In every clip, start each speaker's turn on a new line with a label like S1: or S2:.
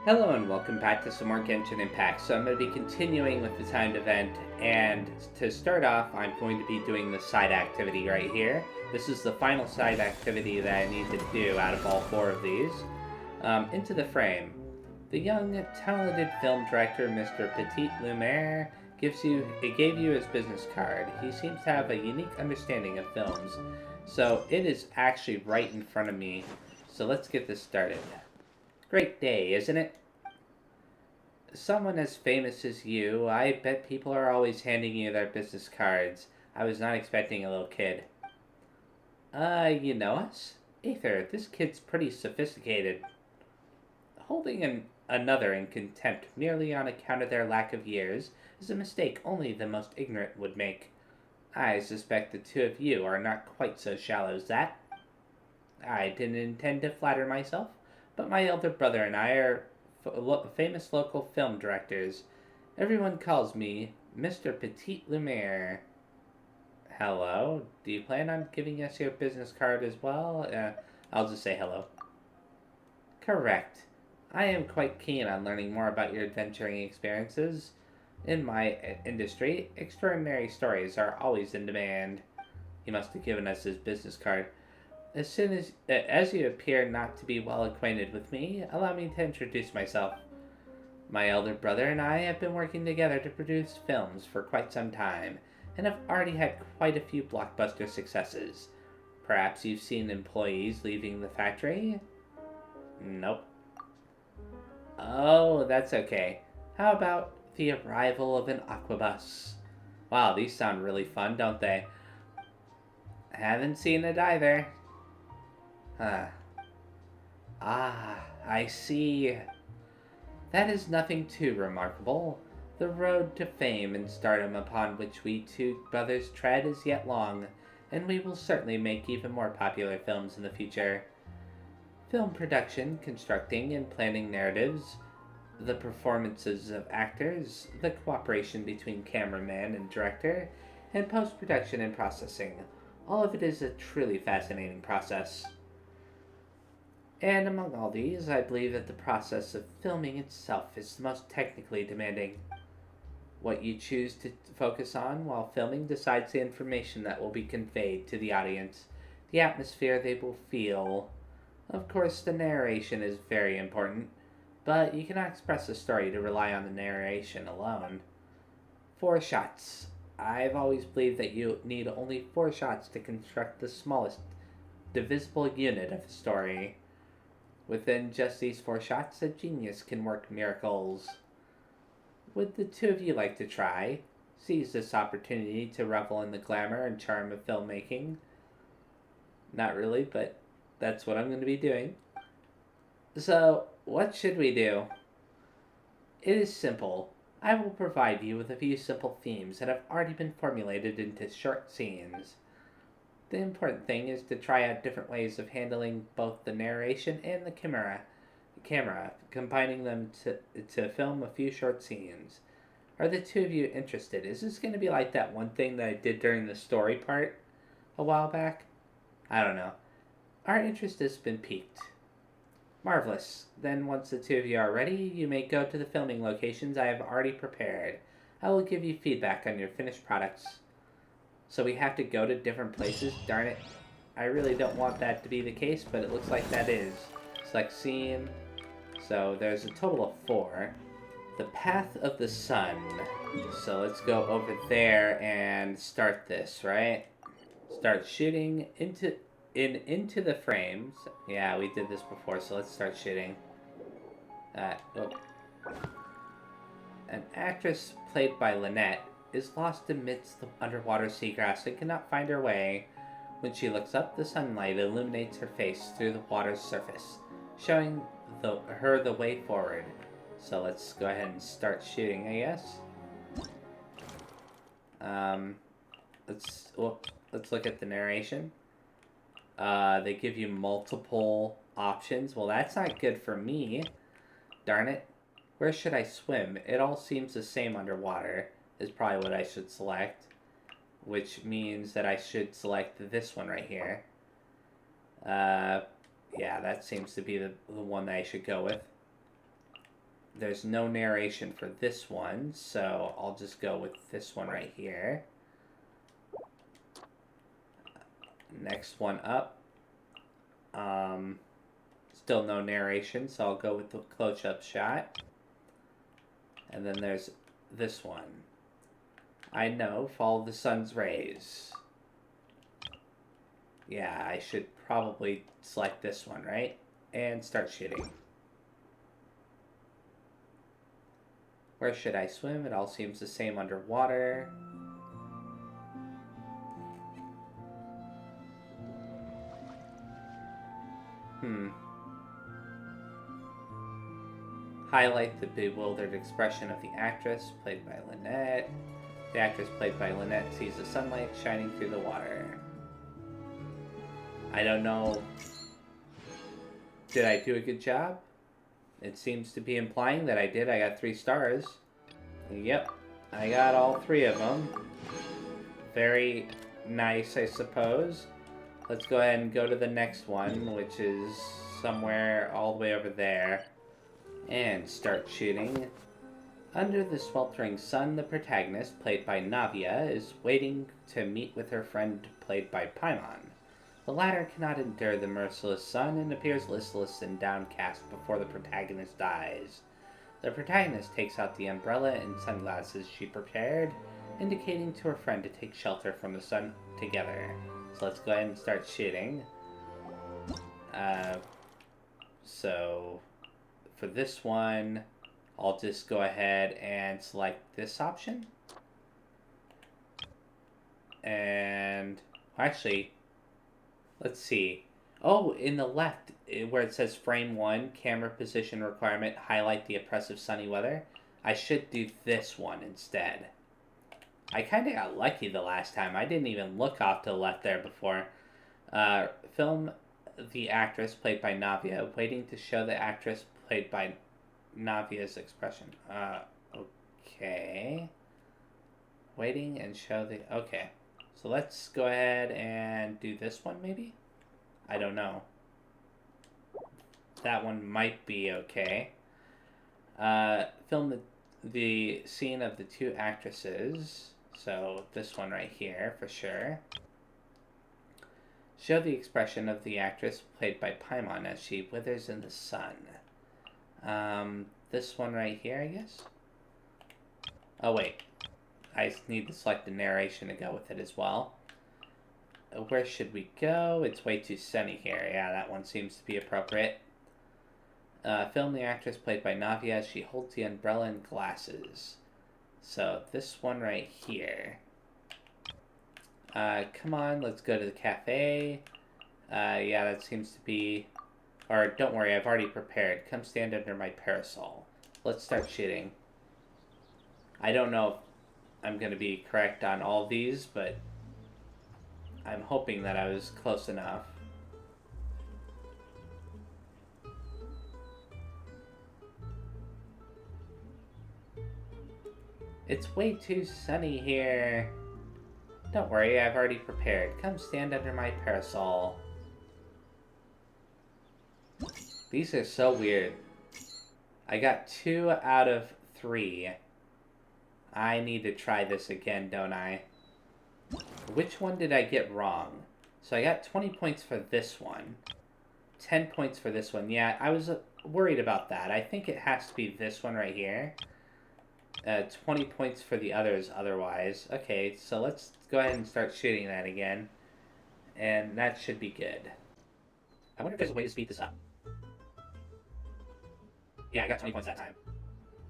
S1: Hello and welcome back to some more Genshin Impact. So I'm going to be continuing with the timed event, and to start off, I'm going to be doing the side activity right here. This is the final side activity that I need to do out of all four of these. Into the frame. The young, talented film director, Mr. Petit Lumiere, gave you his business card. He seems to have a unique understanding of films, so it is actually right in front of me. So let's get this started. Great day, isn't it? Someone as famous as you, I bet people are always handing you their business cards. I was not expecting a little kid. You know us? Aether, this kid's pretty sophisticated. Holding another in contempt merely on account of their lack of years is a mistake only the most ignorant would make. I suspect the two of you are not quite so shallow as that. I didn't intend to flatter myself, but my elder brother and I are famous local film directors. Everyone calls me Mr. Petit Lumiere. Hello. Do you plan on giving us your business card as well? I'll just say hello. Correct. I am quite keen on learning more about your adventuring experiences. In my industry, extraordinary stories are always in demand. He must have given us his business card. As you appear not to be well acquainted with me, allow me to introduce myself. My elder brother and I have been working together to produce films for quite some time, and have already had quite a few blockbuster successes. Perhaps you've seen employees leaving the factory? Nope. Oh, that's okay. How about the arrival of an aquabus? Wow, these sound really fun, don't they? Haven't seen it either. Huh. Ah, I see. That is nothing too remarkable. The road to fame and stardom upon which we two brothers tread is yet long, and we will certainly make even more popular films in the future. Film production, constructing and planning narratives, the performances of actors, the cooperation between cameraman and director, and post-production and processing. All of it is a truly fascinating process. And among all these, I believe that the process of filming itself is the most technically demanding. What you choose to focus on while filming decides the information that will be conveyed to the audience, the atmosphere they will feel. Of course, the narration is very important, but you cannot express a story to rely on the narration alone. 4 shots. I've always believed that you need only 4 shots to construct the smallest divisible unit of a story. Within just these 4 shots, a genius can work miracles. Would the two of you like to try? Seize this opportunity to revel in the glamour and charm of filmmaking? Not really, but that's what I'm going to be doing. So, what should we do? It is simple. I will provide you with a few simple themes that have already been formulated into short scenes. The important thing is to try out different ways of handling both the narration and the camera, combining them to film a few short scenes. Are the two of you interested? Is this going to be like that one thing that I did during the story part a while back? I don't know. Our interest has been piqued. Marvelous. Then once the two of you are ready, you may go to the filming locations I have already prepared. I will give you feedback on your finished products. So we have to go to different places? Darn it. I really don't want that to be the case, but it looks like that is. Select scene. So there's a total of 4. The Path of the Sun. So let's go over there and start this, right? Start shooting into the frames. Yeah, we did this before, so let's start shooting. Oh. An actress played by Lynette is lost amidst the underwater seagrass and cannot find her way. When she looks up, the sunlight illuminates her face through the water's surface, showing her the way forward. So let's go ahead and start shooting, I guess. Let's look at the narration. They give you multiple options. Well, that's not good for me. Darn it. Where should I swim? It all seems the same underwater. Is probably what I should select, which means that I should select this one right here. Yeah, that seems to be the one that I should go with. there's no narration for this one, so I'll just go with this one right here. Next one up. Still no narration, so I'll go with the close-up shot. And then there's this one. I know, follow the sun's rays. Yeah, I should probably select this one, right? And start shooting. Where should I swim? It all seems the same underwater. Highlight the bewildered expression of the actress, played by Lynette. The actress, played by Lynette, sees the sunlight shining through the water. I don't know. Did I do a good job? It seems to be implying that I did. I got 3 stars. Yep, I got all 3 of them. Very nice, I suppose. Let's go ahead and go to the next one, which is somewhere all the way over there. And start shooting. Under the sweltering sun, the protagonist, played by Navia, is waiting to meet with her friend, played by Paimon. The latter cannot endure the merciless sun and appears listless and downcast before the protagonist dies. The protagonist takes out the umbrella and sunglasses she prepared, indicating to her friend to take shelter from the sun together. So let's go ahead and start shooting. So for this one, I'll just go ahead and select this option. And actually, let's see. Oh, in the left, where it says frame 1, camera position requirement, highlight the oppressive sunny weather, I should do this one instead. I kind of got lucky the last time. I didn't even look off to the left there before. Film the actress, played by Navia, waiting to show the actress, played by Navia's expression. Okay. Waiting and show the... Okay. So let's go ahead and do this one, maybe? I don't know. That one might be okay. Film the scene of the 2 actresses. So this one right here, for sure. Show the expression of the actress, played by Paimon, as she withers in the sun. This one right here, I guess? Oh, wait. I need to select the narration to go with it as well. Where should we go? It's way too sunny here. Yeah, that one seems to be appropriate. Film the actress, played by Navia, as she holds the umbrella and glasses. So, this one right here. Come on, let's go to the cafe. Yeah, that seems to be... Or, don't worry, I've already prepared. Come stand under my parasol. Let's start shooting. I don't know if I'm going to be correct on all these, but I'm hoping that I was close enough. It's way too sunny here. Don't worry, I've already prepared. Come stand under my parasol. These are so weird. I got 2 out of 3. I need to try this again, don't I? Which one did I get wrong? So I got 20 points for this one. 10 points for this one. Yeah, I was worried about that. I think it has to be this one right here. 20 points for the others otherwise. Okay, so let's go ahead and start shooting that again. And that should be good. I wonder if there's a way to speed this up. Yeah, I got 20 points that time.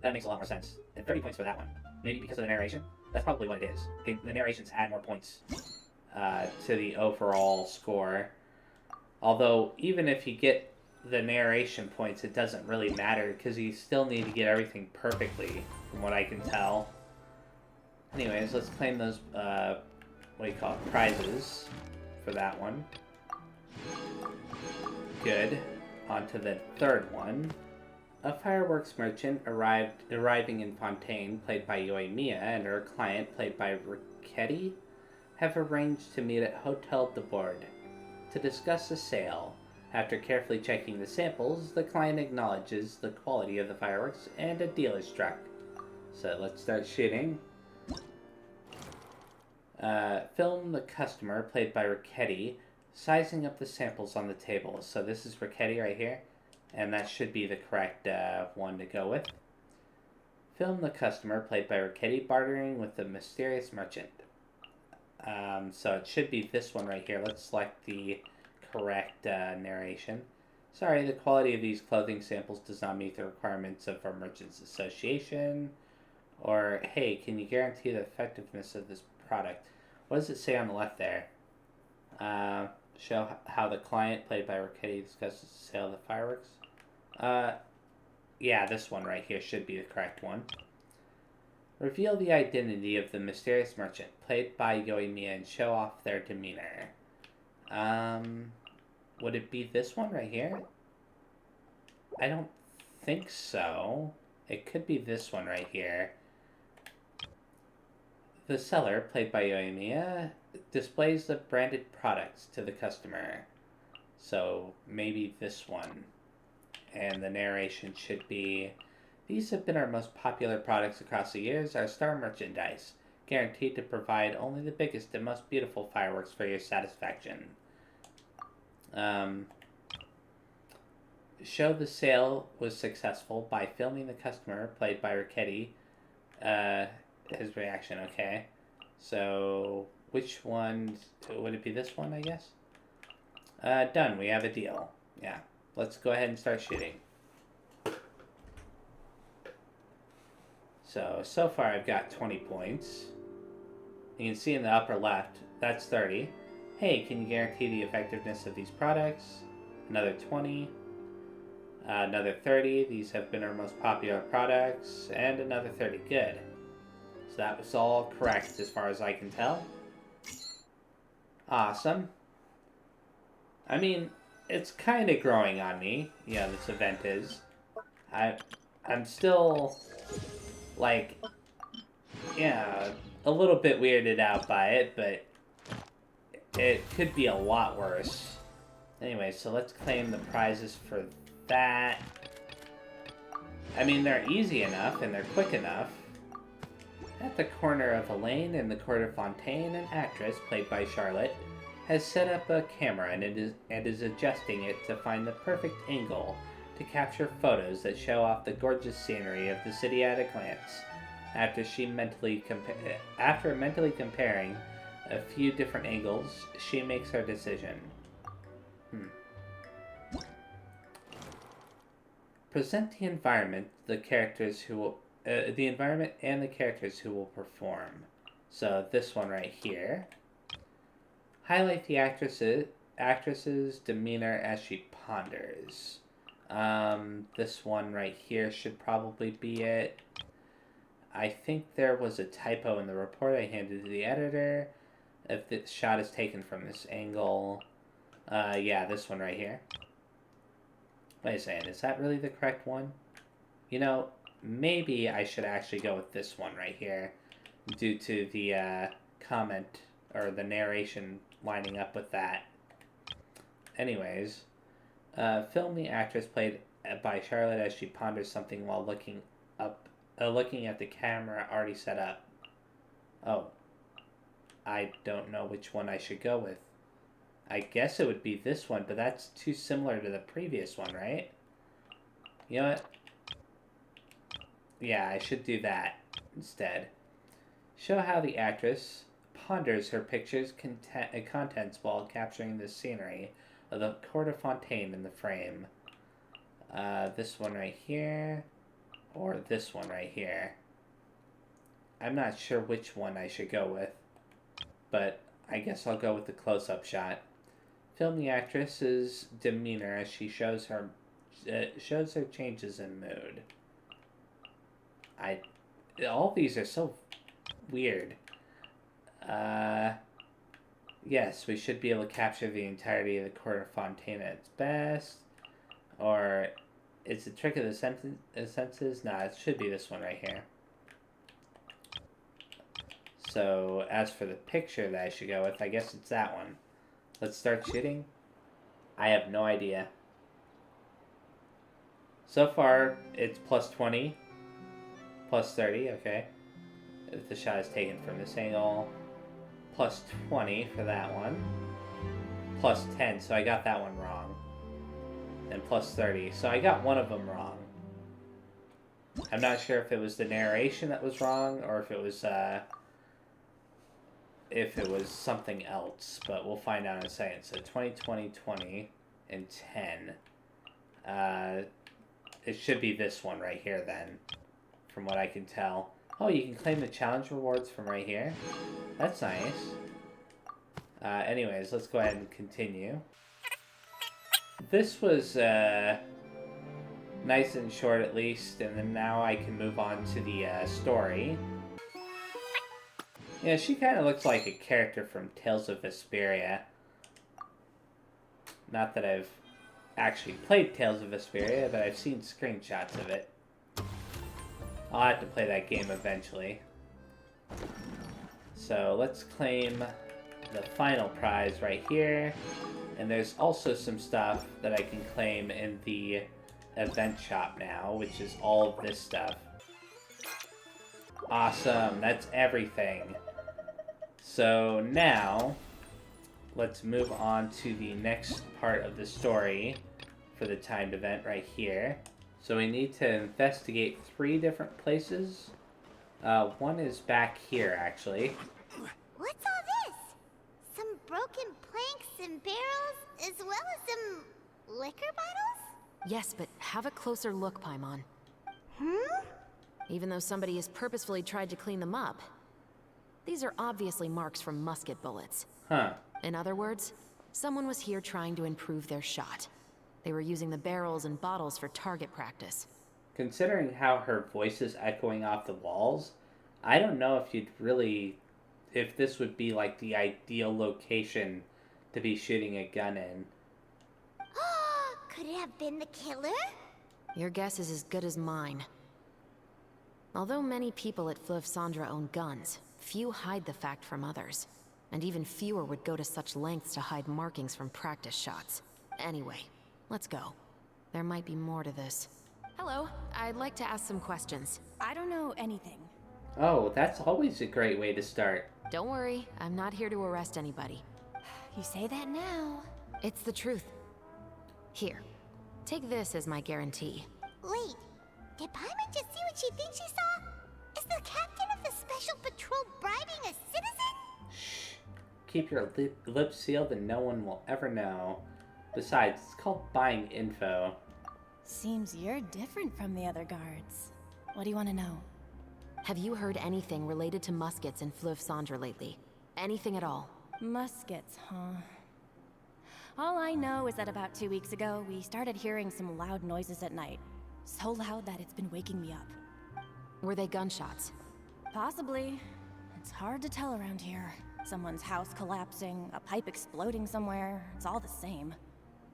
S1: That makes a lot more sense. And 30 points for that one. Maybe because of the narration? That's probably what it is. The narrations add more points to the overall score. Although, even if you get the narration points, it doesn't really matter, because you still need to get everything perfectly, from what I can tell. Anyways, let's claim those, what do you call it, prizes for that one. Good. On to the third one. A fireworks merchant arriving in Fontaine, played by Yoimiya, and her client, played by Riquetti, have arranged to meet at Hotel de Borde to discuss a sale. After carefully checking the samples, the client acknowledges the quality of the fireworks and a deal is struck. So let's start shooting. Film the customer, played by Ricchetti, sizing up the samples on the table. So this is Ricchetti right here, and that should be the correct one to go with. Film the customer, played by Ricchetti, bartering with the mysterious merchant. So it should be this one right here. Let's select the correct narration. Sorry, the quality of these clothing samples does not meet the requirements of our Merchants Association. Or, hey, can you guarantee the effectiveness of this product? What does it say on the left there? Show how the client, played by Ricchetti, discusses the sale of the fireworks. Yeah, this one right here should be the correct one. Reveal the identity of the mysterious merchant, played by Yoimiya, and show off their demeanor. Would it be this one right here? I don't think so. It could be this one right here. The seller, played by Yoimiya, displays the branded products to the customer. So maybe this one. And the narration should be, these have been our most popular products across the years, our star merchandise, guaranteed to provide only the biggest and most beautiful fireworks for your satisfaction. Show the sale was successful by filming the customer, played by Ricchetti, his reaction. Okay, so which one would it be? This one, I guess. Done. We have a deal. Yeah, let's go ahead and start shooting. So far I've got 20 points. You can see in the upper left, that's 30. Hey, can you guarantee the effectiveness of these products? Another 20. Another 30. These have been our most popular products. And another 30. Good. So that was all correct as far as I can tell. Awesome. I mean, it's kind of growing on me. Yeah, this event is. I'm still, like, yeah, a little bit weirded out by it, but it could be a lot worse. Anyway, so let's claim the prizes for that. I mean, they're easy enough and they're quick enough. At the corner of a lane in the Court of Fontaine, an actress, played by Charlotte, has set up a camera and is adjusting it to find the perfect angle to capture photos that show off the gorgeous scenery of the city at a glance. After mentally comparing a few different angles, she makes her decision. Present the environment, the environment and the characters who will perform. So this one right here. Highlight the actress's demeanor as she ponders. This one right here should probably be it. I think there was a typo in the report I handed to the editor. If the shot is taken from this angle. Yeah, this one right here. Wait a second, is that really the correct one? You know, maybe I should actually go with this one right here, due to the comment or the narration lining up with that. Anyways, film the actress played by Charlotte as she ponders something while looking at the camera already set up. Oh, I don't know which one I should go with. I guess it would be this one, but that's too similar to the previous one, right? You know what? Yeah, I should do that instead. Show how the actress ponders her picture's contents while capturing the scenery of the Court of Fontaine in the frame. This one right here, or this one right here. I'm not sure which one I should go with, but I guess I'll go with the close-up shot. Film the actress's demeanor as she shows her changes in mood. All these are so weird. Yes, we should be able to capture the entirety of the Court of Fontaine at its best. Or, it's a trick of the senses? Nah, it should be this one right here. So, as for the picture that I should go with, I guess it's that one. Let's start shooting. I have no idea. So far, it's plus 20, plus 30, okay. If the shot is taken from this angle, plus 20 for that one, plus 10, so I got that one wrong, and plus 30, so I got one of them wrong. I'm not sure if it was the narration that was wrong, or if it was something else, but we'll find out in a second. So 20, 20, 20, and 10. It should be this one right here then, from what I can tell. Oh, you can claim the challenge rewards from right here. That's nice. Anyways, let's go ahead and continue. This was nice and short at least, and then now I can move on to the story. Yeah, she kind of looks like a character from Tales of Vesperia. Not that I've actually played Tales of Vesperia, but I've seen screenshots of it. I'll have to play that game eventually. So let's claim the final prize right here. And there's also some stuff that I can claim in the event shop now, which is all of this stuff. Awesome, that's everything. So now, let's move on to the next part of the story for the timed event right here. So we need to investigate 3 different places. One is back here, actually.
S2: What's all this? Some broken planks and barrels, as well as some liquor bottles?
S3: Yes, but have a closer look, Paimon. Even though somebody has purposefully tried to clean them up, these are obviously marks from musket bullets.
S1: Huh.
S3: In other words, someone was here trying to improve their shot. They were using the barrels and bottles for target practice.
S1: Considering how her voice is echoing off the walls, I don't know if this would be like the ideal location to be shooting a gun in.
S2: Could it have been the killer?
S3: Your guess is as good as mine. Although many people at Fleuve Cendres own guns, few hide the fact from others. And even fewer would go to such lengths to hide markings from practice shots. Anyway, let's go. There might be more to this. Hello, I'd like to ask some questions.
S4: I don't know anything.
S1: Oh, that's always a great way to start.
S3: Don't worry, I'm not here to arrest anybody.
S4: You say that now.
S3: It's the truth. Here, take this as my guarantee.
S2: Wait, did Paimon just see what she thinks she saw? Is the captain of the special patrol bribing a citizen?
S1: Shh. Keep your lips sealed and no one will ever know. Besides, it's called buying info.
S4: Seems you're different from the other guards. What do you want to know?
S3: Have you heard anything related to muskets in Fleuve Cendres lately? Anything at all?
S4: Muskets, huh? All I know is that about 2 weeks ago, we started hearing some loud noises at night. So loud that it's been waking me up.
S3: Were they gunshots?
S4: Possibly. It's hard to tell around here. Someone's house collapsing, a pipe exploding somewhere, it's all the same.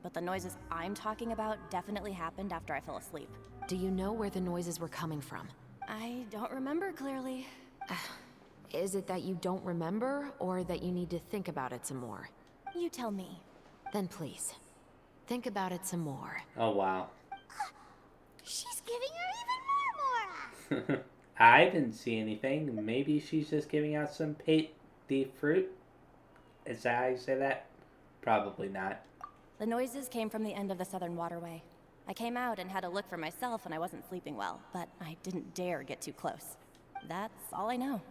S4: But the noises I'm talking about definitely happened after I fell asleep.
S3: Do you know where the noises were coming from?
S4: I don't remember clearly.
S3: Is it that you don't remember, or that you need to think about it some more?
S4: You tell me.
S3: Then please, think about it some more.
S1: Oh, wow.
S2: She's giving her even more.
S1: I didn't see anything. Maybe she's just giving out some deep fruit? Is that how you say that? Probably not.
S4: The noises came from the end of the Southern Waterway. I came out and had a look for myself when I wasn't sleeping well, but I didn't dare get too close. That's all I know.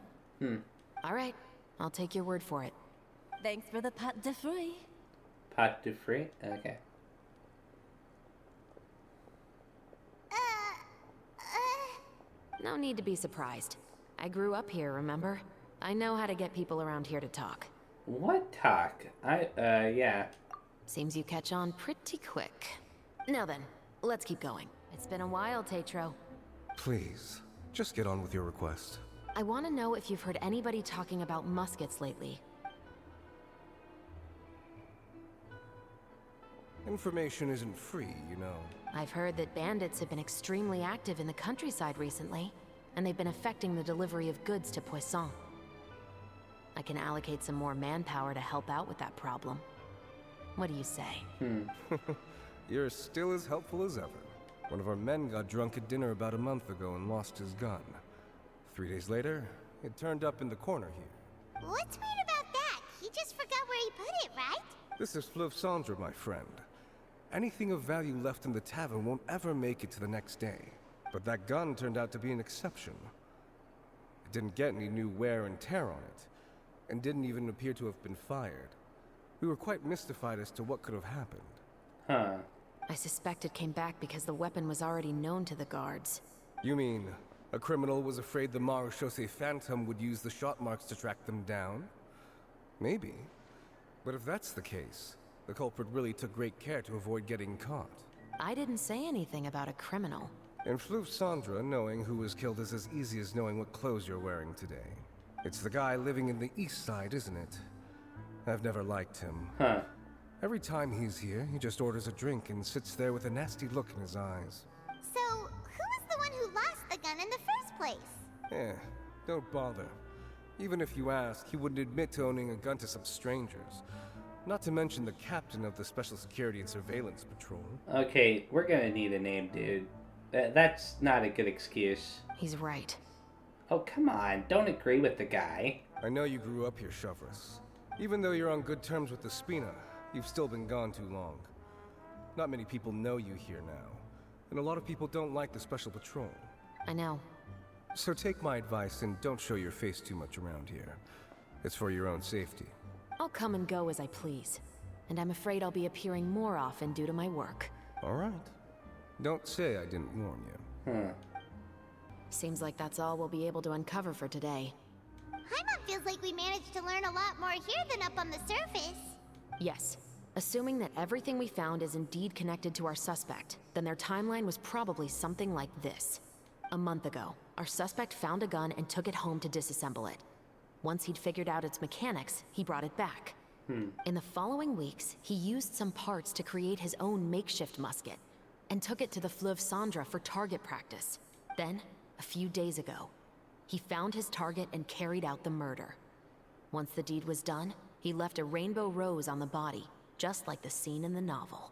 S3: All right, I'll take your word for it.
S4: Thanks for the pat de fruits.
S1: Pat de fruit? Okay.
S3: No need to be surprised. I grew up here, remember? I know how to get people around here to talk.
S1: What talk? Yeah.
S3: Seems you catch on pretty quick. Now then, let's keep going. It's been a while, Tetro.
S5: Please, just get on with your request.
S3: I want to know if you've heard anybody talking about muskets lately.
S5: Information isn't free, you know.
S3: I've heard that bandits have been extremely active in the countryside recently, and they've been affecting the delivery of goods to Poisson. I can allocate some more manpower to help out with that problem. What do you say?
S5: You're still as helpful as ever. One of our men got drunk at dinner about a month ago and lost his gun. 3 days later, it turned up in the corner here.
S2: What's weird about that? He just forgot where he put it, right?
S5: This is Fleuve Cendre, my friend. Anything of value left in the tavern won't ever make it to the next day. But that gun turned out to be an exception. It didn't get any new wear and tear on it, and didn't even appear to have been fired. We were quite mystified as to what could have happened.
S1: Huh.
S3: I suspect it came back because the weapon was already known to the guards.
S5: You mean, a criminal was afraid the Marechaussee Phantom would use the shot marks to track them down? Maybe. But if that's the case, the culprit really took great care to avoid getting caught.
S3: I didn't say anything about a criminal.
S5: In Fleuve Cendre, knowing who was killed is as easy as knowing what clothes you're wearing today. It's the guy living in the east side, isn't it? I've never liked him.
S1: Huh.
S5: Every time he's here, he just orders a drink and sits there with a nasty look in his eyes.
S2: So, who was the one who lost the gun in the first place?
S5: Don't bother. Even if you ask, he wouldn't admit to owning a gun to some strangers. Not to mention the captain of the Special Security and Surveillance Patrol.
S1: Okay, we're gonna need a name, dude. That's not a good excuse.
S3: He's right.
S1: Oh, come on. Don't agree with the guy.
S5: I know you grew up here, Chevres. Even though you're on good terms with the Spina, you've still been gone too long. Not many people know you here now, and a lot of people don't like the Special Patrol.
S3: I know.
S5: So take my advice and don't show your face too much around here. It's for your own safety.
S3: I'll come and go as I please. And I'm afraid I'll be appearing more often due to my work.
S5: All right. Don't say I didn't warn you.
S3: Seems like that's all we'll be able to uncover for today.
S2: Paimon feels like we managed to learn a lot more here than up on the surface.
S3: Yes. Assuming that everything we found is indeed connected to our suspect, then their timeline was probably something like this. A month ago, our suspect found a gun and took it home to disassemble it. Once he'd figured out its mechanics, he brought it back. In the following weeks, he used some parts to create his own makeshift musket, and took it to the Fleuve Cendre for target practice. Then, a few days ago, he found his target and carried out the murder. Once the deed was done, he left a rainbow rose on the body, just like the scene in the novel.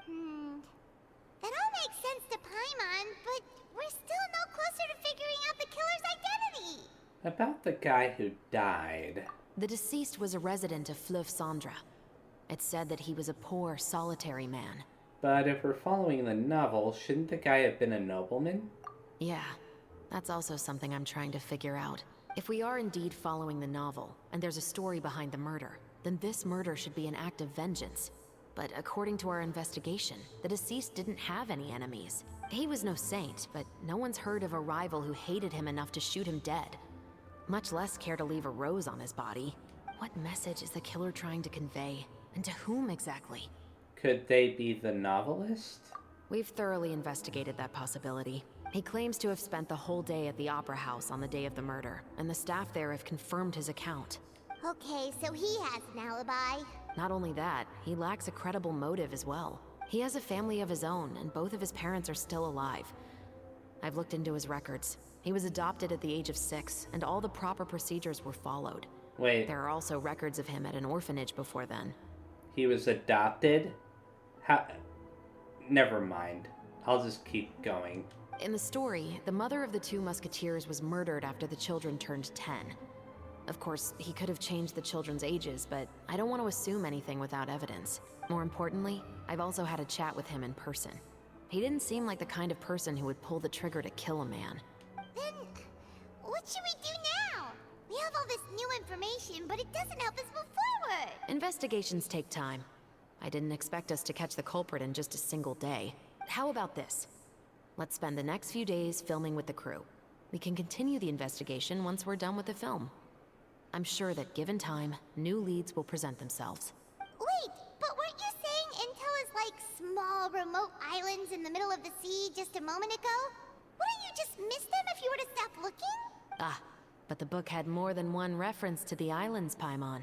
S2: That all makes sense to Paimon, but we're still no closer to figuring out the killer's identity.
S1: About the guy who died.
S3: The deceased was a resident of Fleuve Cendre. It's said that he was a poor, solitary man.
S1: But if we're following the novel, shouldn't the guy have been a nobleman?
S3: Yeah, that's also something I'm trying to figure out. If we are indeed following the novel, and there's a story behind the murder, then this murder should be an act of vengeance. But according to our investigation, the deceased didn't have any enemies. He was no saint, but no one's heard of a rival who hated him enough to shoot him dead. Much less care to leave a rose on his body. What message is the killer trying to convey? And to whom exactly?
S1: Could they be the novelist?
S3: We've thoroughly investigated that possibility. He claims to have spent the whole day at the Opera House on the day of the murder, and the staff there have confirmed his account.
S2: Okay, so he has an alibi.
S3: Not only that, he lacks a credible motive as well. He has a family of his own, and both of his parents are still alive. I've looked into his records. He was adopted at the age of 6, and all the proper procedures were followed.
S1: Wait,
S3: There are also records of him at an orphanage before then.
S1: he was adopted? How? Never mind. I'll just keep going.
S3: In the story, the mother of the 2 musketeers was murdered after the children turned 10. Of course, he could have changed the children's ages, but I don't want to assume anything without evidence. More importantly, I've also had a chat with him in person. He didn't seem like the kind of person who would pull the trigger to kill a man.
S2: Then, what should we do now? We have all this new information, but it doesn't help us move forward.
S3: Investigations take time. I didn't expect us to catch the culprit in just a single day. How about this? Let's spend the next few days filming with the crew. We can continue the investigation once we're done with the film. I'm sure that given time, new leads will present themselves.
S2: Wait, but weren't you saying Intel is like small, remote islands in the middle of the sea just a moment ago? Wouldn't you just miss them if you were to stop looking?
S3: Ah, but the book had more than one reference to the islands, Paimon.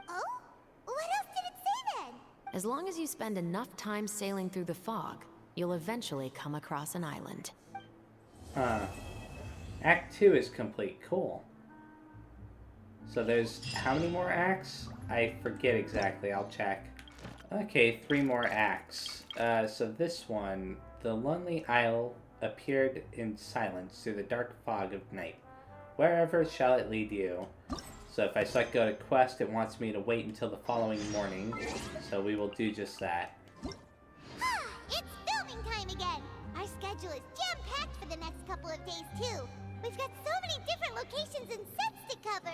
S2: Oh? What else did it say then?
S3: As long as you spend enough time sailing through the fog, you'll eventually come across an island.
S1: Act 2 is complete. Cool. So there's how many more acts? I forget exactly. I'll check. Okay, 3 more acts. So this one, the lonely isle appeared in silence through the dark fog of night. Wherever shall it lead you? So if I select go to quest, it wants me to wait until the following morning. So we will do just that.
S2: It's filming time again! Our schedule is jam-packed for the next couple of days, too. We've got so many different locations and sets to cover.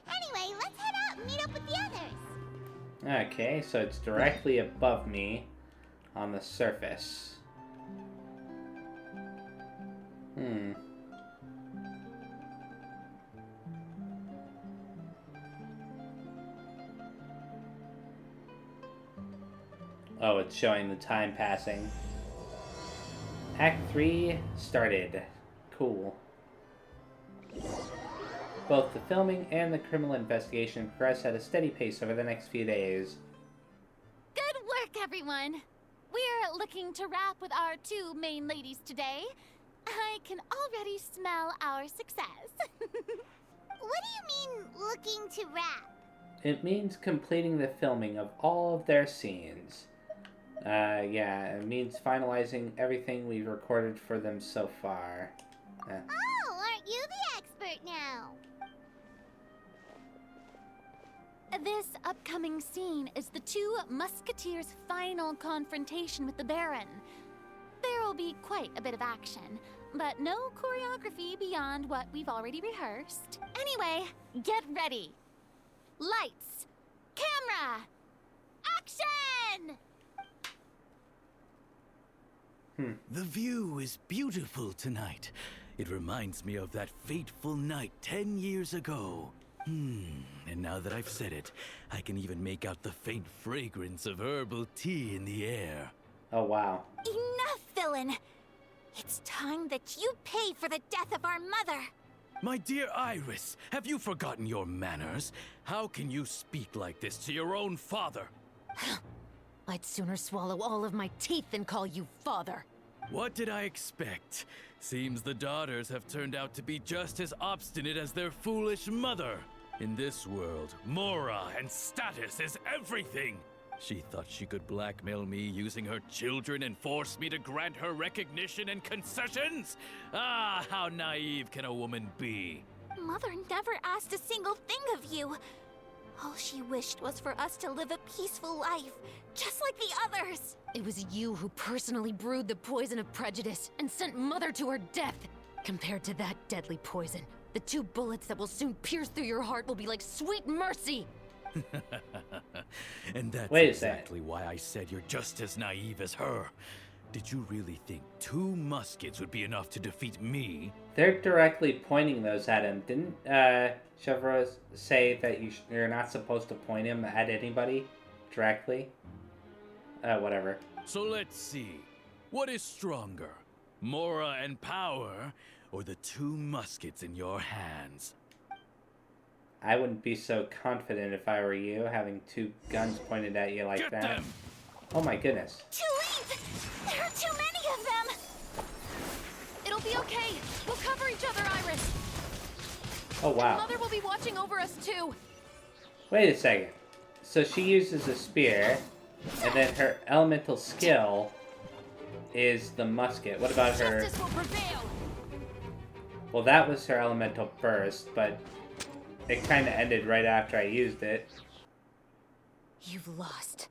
S2: Anyway, let's head out and meet up with the others.
S1: Okay, so it's directly above me on the surface. Oh, it's showing the time passing. Act 3 started. Cool. Both the filming and the criminal investigation progress at a steady pace over the next few days.
S6: Good work, everyone! We're looking to wrap with our 2 main ladies today. I can already smell our success.
S2: What do you mean, looking to wrap?
S1: It means completing the filming of all of their scenes. Yeah, it means finalizing everything we've recorded for them so far.
S2: Oh, aren't you the expert now?
S6: This upcoming scene is the 2 Musketeers' final confrontation with the Baron. There will be quite a bit of action, but no choreography beyond what we've already rehearsed. Anyway, get ready. Lights, camera, action!
S7: The view is beautiful tonight. It reminds me of that fateful night 10 years ago. And now that I've said it, I can even make out the faint fragrance of herbal tea in the air.
S1: Oh, wow.
S6: Enough, villain! It's time that you pay for the death of our mother!
S7: My dear Iris, have you forgotten your manners? How can you speak like this to your own father?
S3: I'd sooner swallow all of my teeth than call you father.
S7: What did I expect? Seems the daughters have turned out to be just as obstinate as their foolish mother. In this world, Mora and status is everything. She thought she could blackmail me using her children and force me to grant her recognition and concessions? Ah, how naive can a woman be?
S6: Mother never asked a single thing of you. All she wished was for us to live a peaceful life, just like the others.
S3: It was you who personally brewed the poison of prejudice and sent Mother to her death. Compared to that deadly poison, the 2 bullets that will soon pierce through your heart will be like sweet mercy.
S7: And that's
S1: Wait a
S7: exactly why I said you're just as naive as her. Did you really think 2 muskets would be enough to defeat me?
S1: They're directly pointing those at him. Didn't Chevreau say that you're not supposed to point him at anybody directly? Whatever.
S7: So let's see. What is stronger? Mora and power, or the 2 muskets in your hands?
S1: I wouldn't be so confident if I were you, having 2 guns pointed at you like
S7: Get
S1: that.
S7: them!
S1: Oh my goodness.
S6: Too late! There are too many of them! It'll be okay. We'll cover each other, Iris.
S1: Oh wow.
S6: Mother will be watching over us too.
S1: Wait a second. So she uses a spear, and then her elemental skill is the musket. What about her?
S6: Justice will prevail.
S1: Well, that was her elemental burst, but it kind of ended right after I used it.
S3: You've lost.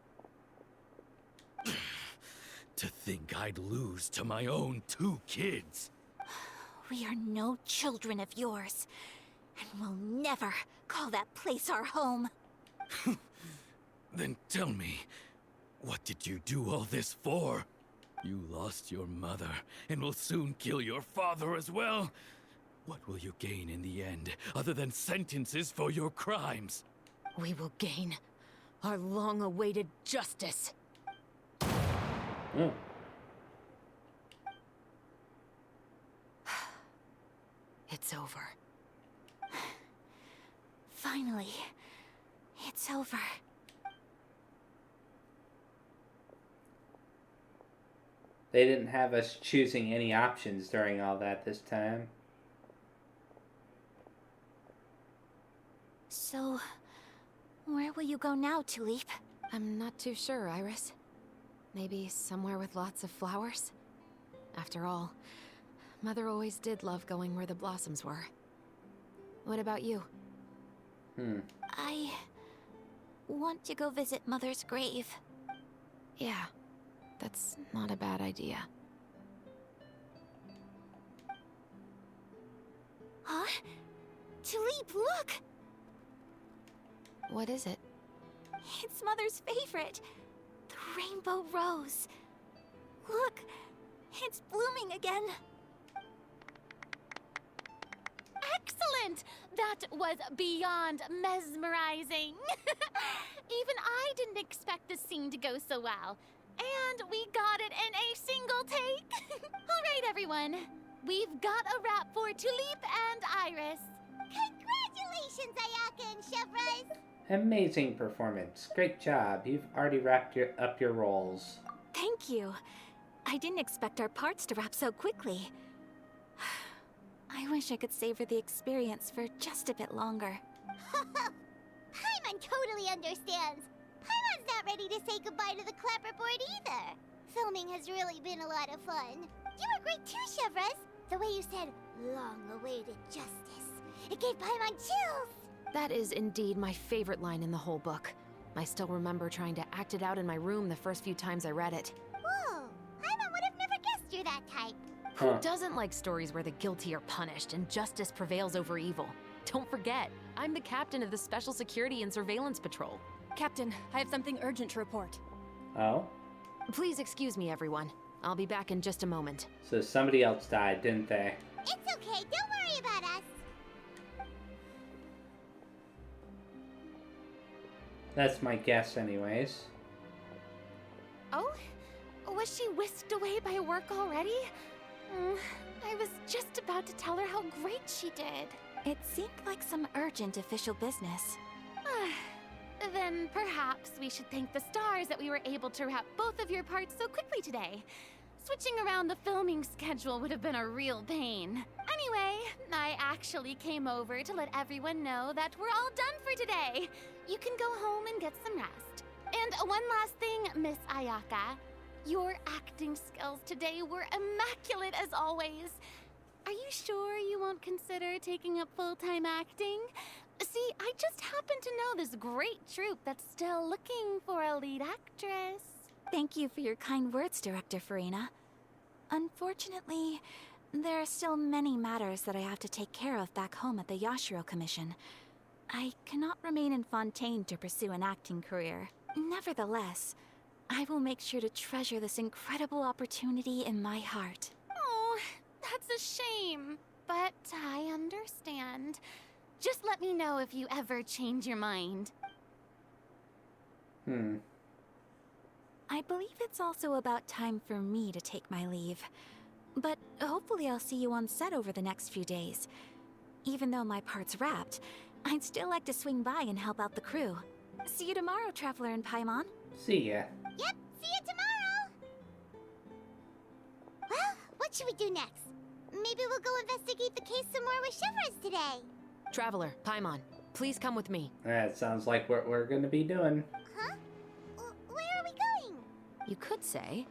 S7: To think I'd lose to my own 2 kids.
S6: We are no children of yours, and we'll never call that place our home.
S7: Then tell me, what did you do all this for? You lost your mother, and will soon kill your father as well. What will you gain in the end, other than sentences for your crimes?
S3: We will gain our long-awaited justice.
S1: Mm.
S3: It's over.
S6: Finally, it's over.
S1: They didn't have us choosing any options during all that this time.
S6: So, where Where will you go now, Tulip?
S3: I'm not too sure, Iris. Maybe somewhere with lots of flowers? After all, Mother always did love going where the blossoms were. What about you?
S6: I want to go visit Mother's grave.
S3: Yeah, that's not a bad idea.
S6: Huh? Tulip, look!
S3: What is it?
S6: It's Mother's favorite. The rainbow rose. Look, it's blooming again. Excellent! That was beyond mesmerizing. Even I didn't expect this scene to go so well. And we got it in a single take. All right, everyone. We've got a wrap for Tulip and Iris.
S2: Congratulations, Ayaka and Chevrolet!
S1: Amazing performance. Great job. You've already wrapped up your roles.
S6: Thank you. I didn't expect our parts to wrap so quickly. I wish I could savor the experience for just a bit longer.
S2: Paimon totally understands. Paimon's not ready to say goodbye to the clapperboard either. Filming has really been a lot of fun. You were great too, Chevrolet. The way you said, long-awaited justice. It gave Paimon chills.
S3: That is indeed my favorite line in the whole book. I still remember trying to act it out in my room the first few times I read it.
S2: Whoa, Paimon would have never guessed you're that type.
S3: Who doesn't like stories where the guilty are punished and justice prevails over evil? Don't forget, I'm the captain of the Special Security and Surveillance Patrol.
S4: Captain, I have something urgent to report.
S1: Oh?
S3: Please excuse me, everyone. I'll be back in just a moment.
S1: So somebody else died, didn't they?
S2: It's okay, don't worry about us.
S1: That's my guess anyways.
S6: Oh? Was she whisked away by work already? I was just about to tell her how great she did.
S4: It seemed like some urgent official business.
S6: Then perhaps we should thank the stars that we were able to wrap both of your parts so quickly today. Switching around the filming schedule would have been a real pain. Anyway, I actually came over to let everyone know that we're all done for today. You can go home and get some rest. And one last thing, Miss Ayaka. Your acting skills today were immaculate as always. Are you sure you won't consider taking up full-time acting? See, I just happen to know this great troupe that's still looking for a lead actress.
S4: Thank you for your kind words, Director Farina. Unfortunately, there are still many matters that I have to take care of back home at the Yashiro Commission. I cannot remain in Fontaine to pursue an acting career. Nevertheless, I will make sure to treasure this incredible opportunity in my heart.
S6: Oh, that's a shame. But I understand. Just let me know if you ever change your mind.
S4: I believe it's also about time for me to take my leave. But hopefully I'll see you on set over the next few days. Even though my part's wrapped, I'd still like to swing by and help out the crew. See you tomorrow, Traveler and Paimon.
S1: See ya.
S2: Yep, see you tomorrow! Well, what should we do next? Maybe we'll go investigate the case some more with Chevrolet today.
S3: Traveler, Paimon, please come with me.
S1: That sounds like what we're gonna be doing.
S2: Huh? Where are we going?
S3: You could say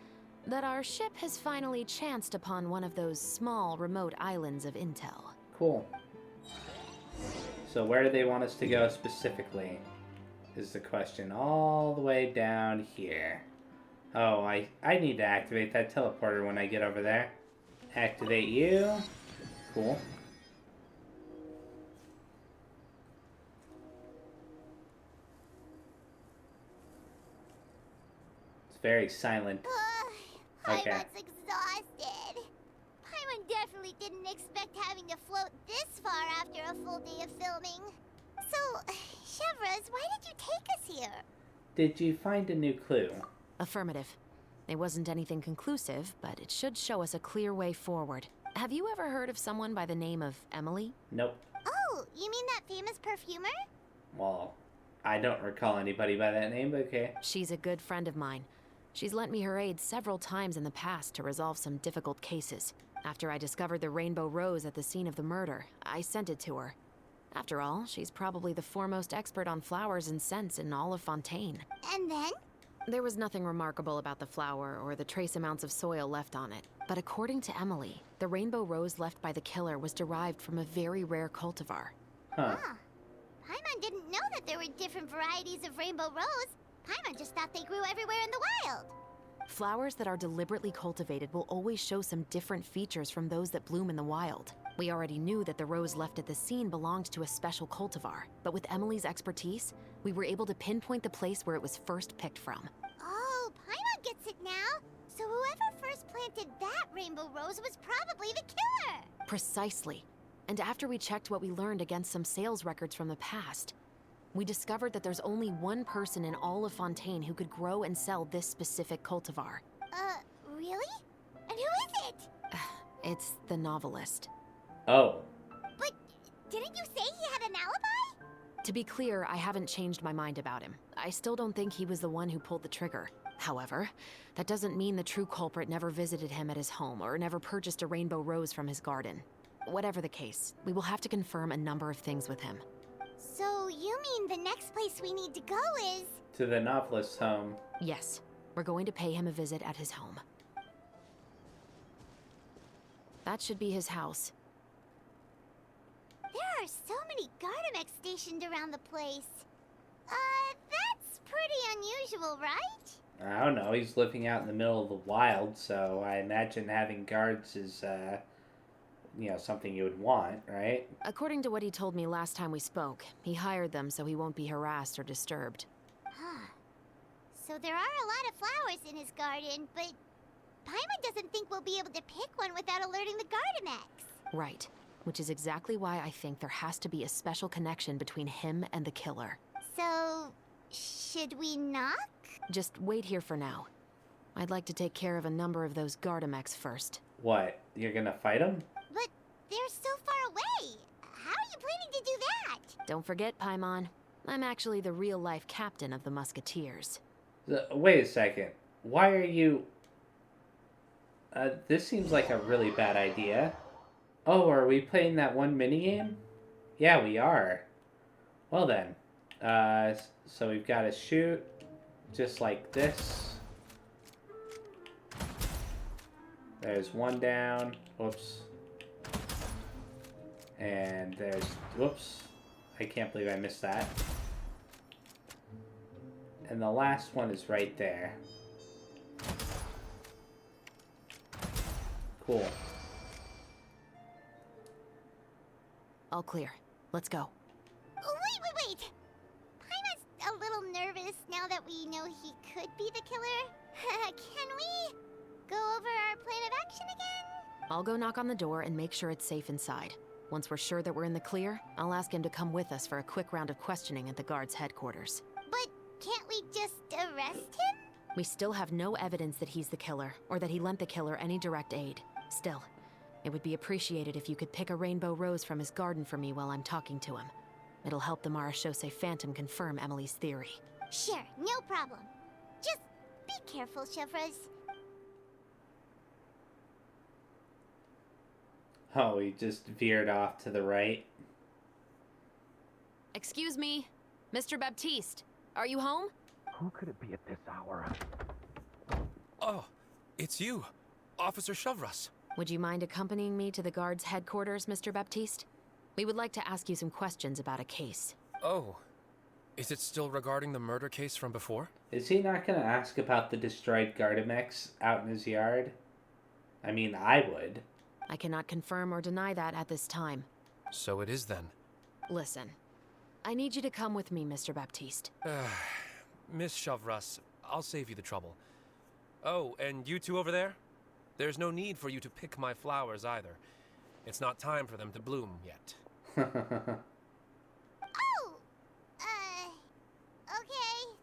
S3: that our ship has finally chanced upon one of those small, remote islands of intel.
S1: Cool. So where do they want us to go specifically? Is the question. All the way down here. Oh, I need to activate that teleporter when I get over there. Activate you. Cool. It's very silent. Okay.
S2: Paimon's exhausted. Paimon definitely didn't expect having to float this far after a full day of filming. So, Chevrolet, why did you take us here?
S1: Did you find a new clue?
S3: Affirmative. It wasn't anything conclusive, but it should show us a clear way forward. Have you ever heard of someone by the name of Emily?
S1: Nope.
S2: Oh, you mean that famous perfumer?
S1: Well, I don't recall anybody by that name, but okay.
S3: She's a good friend of mine. She's lent me her aid several times in the past to resolve some difficult cases. After I discovered the rainbow rose at the scene of the murder, I sent it to her. After all, she's probably the foremost expert on flowers and scents in all of Fontaine.
S2: And then?
S3: There was nothing remarkable about the flower or the trace amounts of soil left on it. But according to Emily, the rainbow rose left by the killer was derived from a very rare cultivar.
S1: Huh.
S2: Paimon didn't know that there were different varieties of rainbow rose. Paimon just thought they grew everywhere in the wild.
S3: Flowers that are deliberately cultivated will always show some different features from those that bloom in the wild. We already knew that the rose left at the scene belonged to a special cultivar, but with Emily's expertise, we were able to pinpoint the place where it was first picked from.
S2: Oh, Paimon gets it now. So whoever first planted that rainbow rose was probably the killer.
S3: Precisely. And after we checked what we learned against some sales records from the past, we discovered that there's only one person in all of Fontaine who could grow and sell this specific cultivar.
S2: Really? And who is it?
S3: It's the novelist.
S1: Oh.
S2: But didn't you say he had an alibi?
S3: To be clear, I haven't changed my mind about him. I still don't think he was the one who pulled the trigger. However, that doesn't mean the true culprit never visited him at his home or never purchased a rainbow rose from his garden. Whatever the case, we will have to confirm a number of things with him.
S2: So you mean the next place we need to go is...
S1: To the novelist's home.
S3: Yes, we're going to pay him a visit at his home. That should be his house.
S2: There are so many Gardamex stationed around the place. That's pretty unusual, right?
S1: I don't know, he's living out in the middle of the wild, so I imagine having guards is, something you would want, right?
S3: According to what he told me last time we spoke, he hired them so he won't be harassed or disturbed.
S2: Huh. So there are a lot of flowers in his garden, but Paimon doesn't think we'll be able to pick one without alerting the Gardamex.
S3: Right. Which is exactly why I think there has to be a special connection between him and the killer.
S2: So, should we knock?
S3: Just wait here for now. I'd like to take care of a number of those Gardamex first.
S1: What? You're gonna fight him?
S2: But they're so far away. How are you planning to do that?
S3: Don't forget, Paimon. I'm actually the real-life captain of the Musketeers.
S1: Wait a second. Why are you... this seems like a really bad idea. Oh, are we playing that one minigame? Yeah, we are. Well then. So we've got to shoot just like this. There's one down. Whoops. And there's... Whoops. I can't believe I missed that. And the last one is right there. Cool.
S3: All clear. Let's go.
S2: Oh, wait! Paimon's a little nervous now that we know he could be the killer. Can we go over our plan of action again?
S3: I'll go knock on the door and make sure it's safe inside. Once we're sure that we're in the clear, I'll ask him to come with us for a quick round of questioning at the guard's headquarters.
S2: But can't we just arrest him?
S3: We still have no evidence that he's the killer, or that he lent the killer any direct aid. Still, it would be appreciated if you could pick a rainbow rose from his garden for me while I'm talking to him. It'll help the Marechaussee Phantom confirm Emily's theory.
S2: Sure, no problem. Just be careful, Chevres.
S1: Oh, he just veered off to the right.
S3: Excuse me, Mr. Baptiste, are you home?
S8: Who could it be at this hour?
S5: Oh, it's you, Officer Chevres.
S3: Would you mind accompanying me to the guard's headquarters, Mr. Baptiste? We would like to ask you some questions about a case.
S5: Oh, is it still regarding the murder case from before?
S1: Is he not going to ask about the destroyed Gardamex out in his yard? I mean, I would.
S3: I cannot confirm or deny that at this time.
S5: So it is then.
S3: Listen, I need you to come with me, Mr. Baptiste.
S5: Miss Chevres, I'll save you the trouble. Oh, and you two over there? There's no need for you to pick my flowers either. It's not time for them to bloom yet.
S2: Oh! Okay.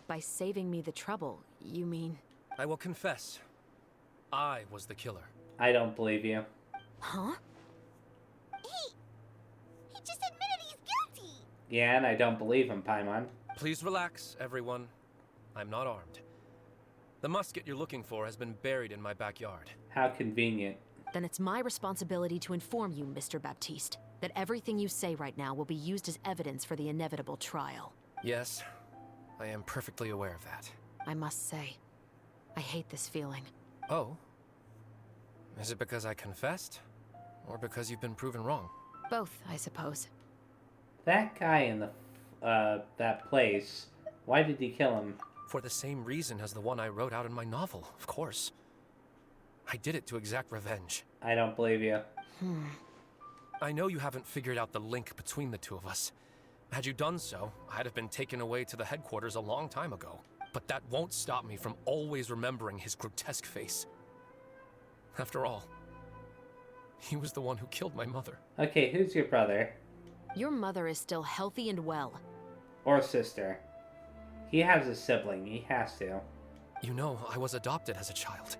S3: By saving me the trouble, you mean...
S5: I will confess, I was the killer.
S1: I don't believe you.
S3: Huh?
S2: He just admitted he's guilty!
S1: Yeah, and I don't believe him, Paimon.
S5: Please relax, everyone. I'm not armed.
S9: The musket you're looking for has been buried in my backyard.
S1: How convenient.
S3: Then it's my responsibility to inform you, Mr. Baptiste, that everything you say right now will be used as evidence for the inevitable trial.
S9: Yes, I am perfectly aware of that.
S3: I must say, I hate this feeling.
S9: Oh? Is it because I confessed? Or because you've been proven wrong?
S3: Both, I suppose.
S1: That guy in the that place, why did he kill him?
S9: For the same reason as the one I wrote out in my novel, of course. I did it to exact revenge.
S1: I don't believe you.
S9: I know you haven't figured out the link between the two of us. Had you done so, I'd have been taken away to the headquarters a long time ago. But that won't stop me from always remembering his grotesque face. After all, he was the one who killed my mother.
S1: Okay, who's your brother?
S3: Your mother is still healthy and well.
S1: Or sister? He has a sibling, he has to.
S9: You know, I was adopted as a child.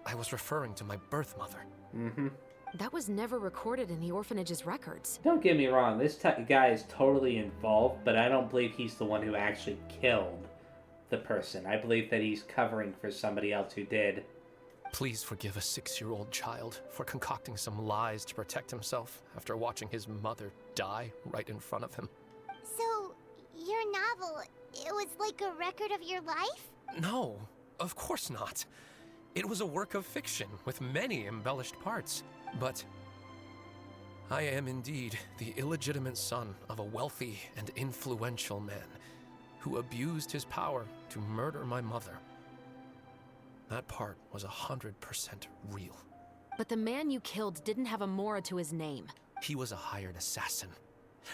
S9: I was referring to my birth mother.
S1: Mm-hmm.
S3: That was never recorded in the orphanage's records.
S1: Don't get me wrong, this guy is totally involved, but I don't believe he's the one who actually killed the person. I believe that he's covering for somebody else who did.
S9: Please forgive a 6-year-old child for concocting some lies to protect himself after watching his mother die right in front of him.
S2: So, your novel, it was like a record of your life?
S9: No, of course not. It was a work of fiction with many embellished parts. But I am indeed the illegitimate son of a wealthy and influential man who abused his power to murder my mother. That part was 100% real.
S3: But the man you killed didn't have a Mora to his name.
S9: He was a hired assassin.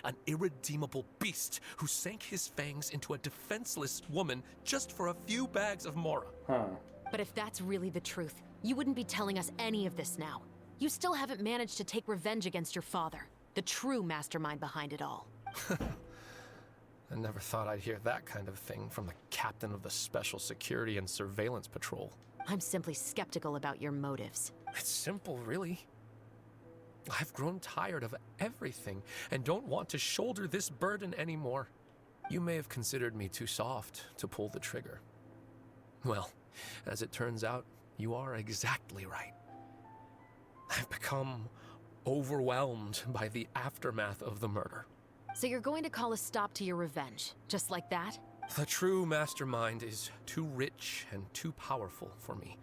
S9: An irredeemable beast who sank his fangs into a defenseless woman just for a few bags of Mora.
S1: Huh.
S3: But if that's really the truth, you wouldn't be telling us any of this now. You still haven't managed to take revenge against your father, the true mastermind behind it all.
S9: I never thought I'd hear that kind of thing from the captain of the Special Security and Surveillance Patrol.
S3: I'm simply skeptical about your motives.
S9: It's simple, really. I've grown tired of everything and don't want to shoulder this burden anymore. You may have considered me too soft to pull the trigger. Well, as it turns out, you are exactly right. I've become overwhelmed by the aftermath of the murder.
S3: So you're going to call a stop to your revenge, just like that?
S9: The true mastermind is too rich and too powerful for me.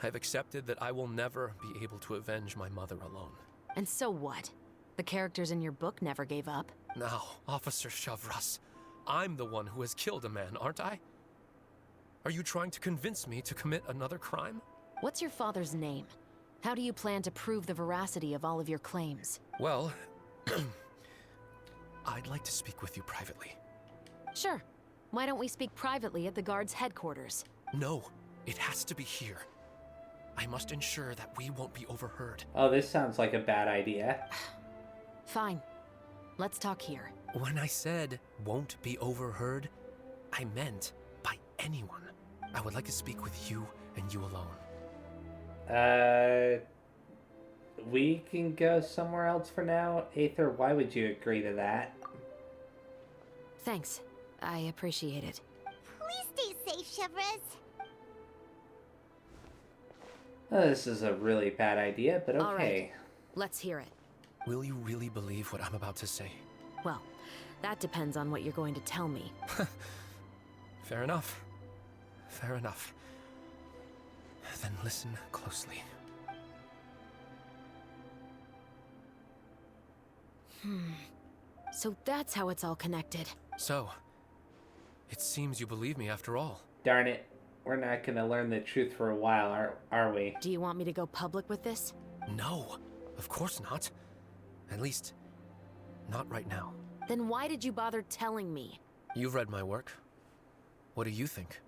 S9: I've accepted that I will never be able to avenge my mother alone.
S3: And so what? The characters in your book never gave up.
S9: Now, Officer Chavras, I'm the one who has killed a man, aren't I? Are you trying to convince me to commit another crime?
S3: What's your father's name? How do you plan to prove the veracity of all of your claims?
S9: Well, I'd like to speak with you privately.
S3: Sure. Why don't we speak privately at the guard's headquarters?
S9: No, it has to be here. I must ensure that we won't be overheard.
S1: Oh, this sounds like a bad idea.
S3: Fine. Let's talk here.
S9: When I said won't be overheard, I meant by anyone. I would like to speak with you and you alone.
S1: We can go somewhere else for now. Aether, why would you agree to that?
S3: Thanks. I appreciate it.
S2: Please stay safe, Chevres.
S1: This is a really bad idea, but okay.
S3: All right. Let's hear it.
S9: Will you really believe what I'm about to say?
S3: Well, that depends on what you're going to tell me.
S9: Fair enough. Fair enough. Then listen closely.
S3: So that's how it's all connected.
S9: So, it seems you believe me after all.
S1: Darn it. We're not gonna learn the truth for a while, are we?
S3: Do you want me to go public with this?
S9: No, of course not. At least, not right now.
S3: Then why did you bother telling me?
S9: You've read my work. What do you think?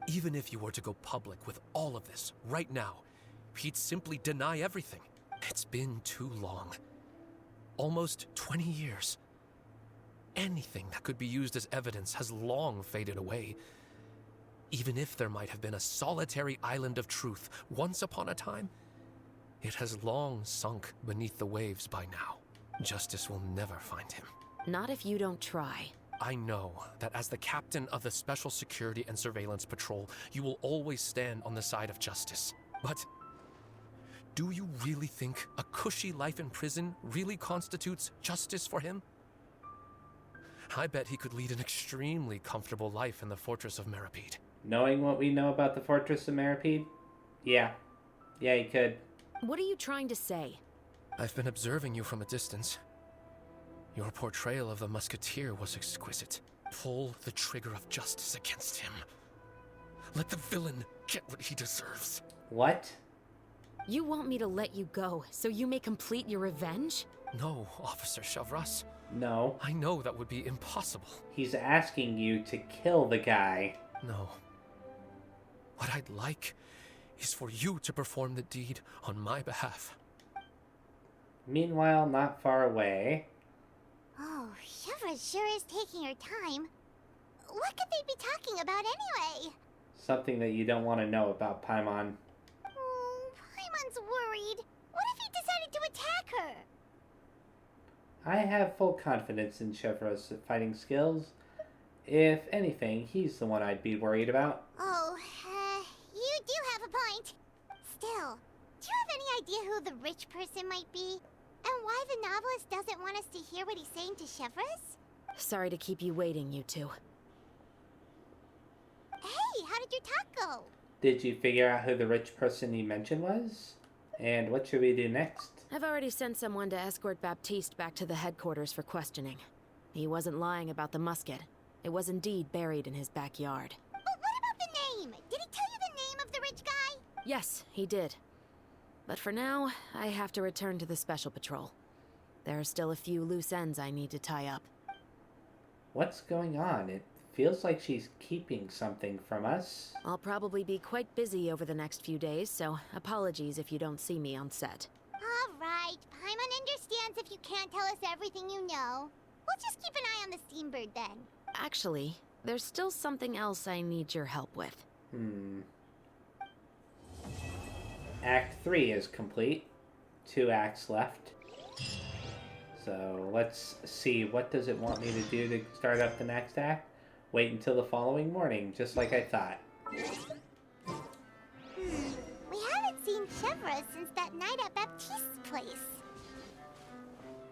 S9: Even if you were to go public with all of this right now, he'd simply deny everything. It's been too long. Almost 20 years. Anything that could be used as evidence has long faded away. Even if there might have been a solitary island of truth once upon a time, it has long sunk beneath the waves by now. Justice will never find him.
S3: Not if you don't try.
S9: I know that as the captain of the Special Security and Surveillance Patrol, you will always stand on the side of justice. But do you really think a cushy life in prison really constitutes justice for him? I bet he could lead an extremely comfortable life in the Fortress of Meripede.
S1: Knowing what we know about the Fortress of Meripede? Yeah. Yeah, he could.
S3: What are you trying to say?
S9: I've been observing you from a distance. Your portrayal of the Musketeer was exquisite. Pull the trigger of justice against him. Let the villain get what he deserves.
S1: What?
S3: You want me to let you go so you may complete your revenge?
S9: No, Officer Chavras.
S1: No.
S9: I know that would be impossible.
S1: He's asking you to kill the guy.
S9: No. What I'd like is for you to perform the deed on my behalf.
S1: Meanwhile, not far away.
S2: Oh, Chevra sure is taking her time. What could they be talking about anyway?
S1: Something that you don't want to know about Paimon.
S2: Oh, Paimon's worried. What if he decided to attack her?
S1: I have full confidence in Chevra's fighting skills. If anything, he's the one I'd be worried about.
S2: Oh, you do have a point. Still, do you have any idea who the rich person might be? And why the novelist doesn't want us to hear what he's saying to Chevras?
S3: Sorry to keep you waiting, you two.
S2: Hey, how did your talk go?
S1: Did you figure out who the rich person you mentioned was? And what should we do next?
S3: I've already sent someone to escort Baptiste back to the headquarters for questioning. He wasn't lying about the musket. It was indeed buried in his backyard.
S2: But what about the name? Did he tell you the name of the rich guy?
S3: Yes, he did. But for now, I have to return to the Special Patrol. There are still a few loose ends I need to tie up.
S1: What's going on? It feels like she's keeping something from us.
S3: I'll probably be quite busy over the next few days, so apologies if you don't see me on set.
S2: Alright, Paimon understands if you can't tell us everything you know. We'll just keep an eye on the Steambird then.
S3: Actually, there's still something else I need your help with.
S1: Act 3 is complete. 2 acts left. So let's see, what does it want me to do to start up the next act? Wait until the following morning, just like I thought.
S2: We haven't seen Chevra since that night at Baptiste's place.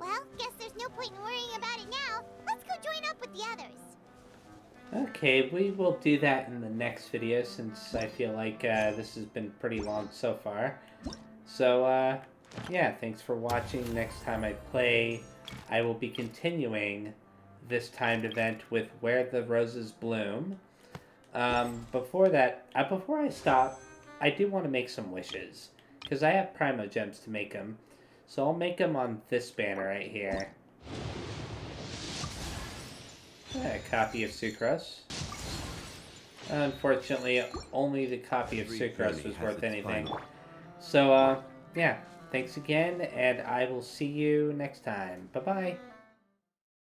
S2: Well, guess there's no point in worrying about it now. Let's go join up with the others.
S1: Okay, we will do that in the next video since I feel like this has been pretty long so far. So, yeah, thanks for watching. Next time I play, I will be continuing this timed event with Where the Roses Bloom. Before that, before I stop, I do want to make some wishes, because I have Primo Gems to make them. So I'll make them on this banner right here. A copy of Sucrose. Unfortunately, only the copy of Sucrose was worth anything. So, yeah, thanks again, and I will see you next time. Bye-bye.